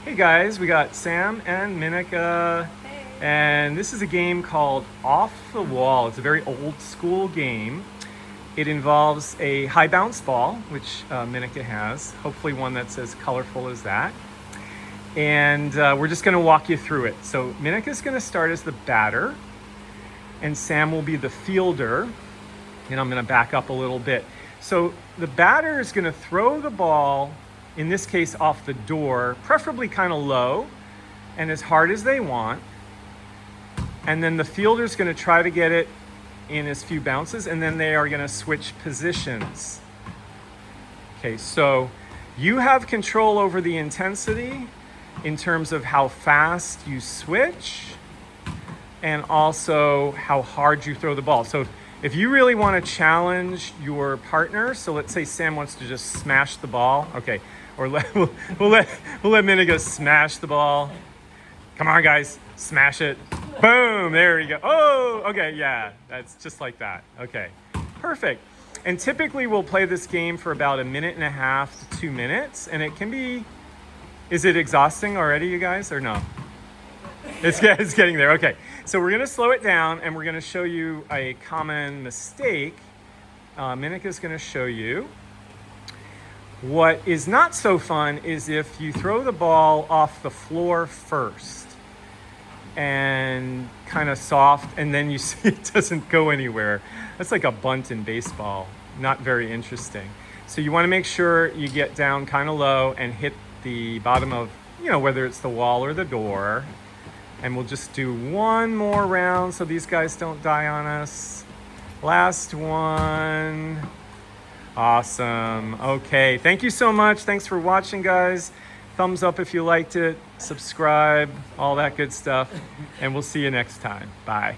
Hey guys, we got Sam and Menaka, and this is a game called Off the Wall. It's a very old school game. It involves a high bounce ball, which Menaka has, hopefully one that's as colorful as that. And we're just going to walk you through it. So Menaka's going to start as the batter, and Sam will be the fielder. And I'm going to back up a little bit. So the batter is going to throw the ball, in this case off the door, preferably kind of low and as hard as they want. And then the fielder is going to try to get it in as few bounces, and then they are going to switch positions. Okay, so you have control over the intensity in terms of how fast you switch and also how hard you throw the ball. So if you really want to challenge your partner, so let's say Sam wants to just smash the ball, okay, or we'll let Menaka smash the ball. Come on, guys, smash it. Boom, there we go. Oh, okay, yeah, that's just like that. Okay, perfect. And typically we'll play this game for about 1.5 to 2 minutes, and it can be, is it exhausting already, you guys, or no? It's getting there. Okay, so we're going to slow it down, and we're going to show you a common mistake. Menaka is going to show you. What is not so fun is if you throw the ball off the floor first and kind of soft, and then you see it doesn't go anywhere. That's like a bunt in baseball. Not very interesting. So you want to make sure you get down kind of low and hit the bottom of, whether it's the wall or the door. And we'll just do one more round so these guys don't die on us. Last one. Awesome. Okay, thank you so much. Thanks for watching, guys. Thumbs up if you liked it. Subscribe, all that good stuff. And we'll see you next time. Bye.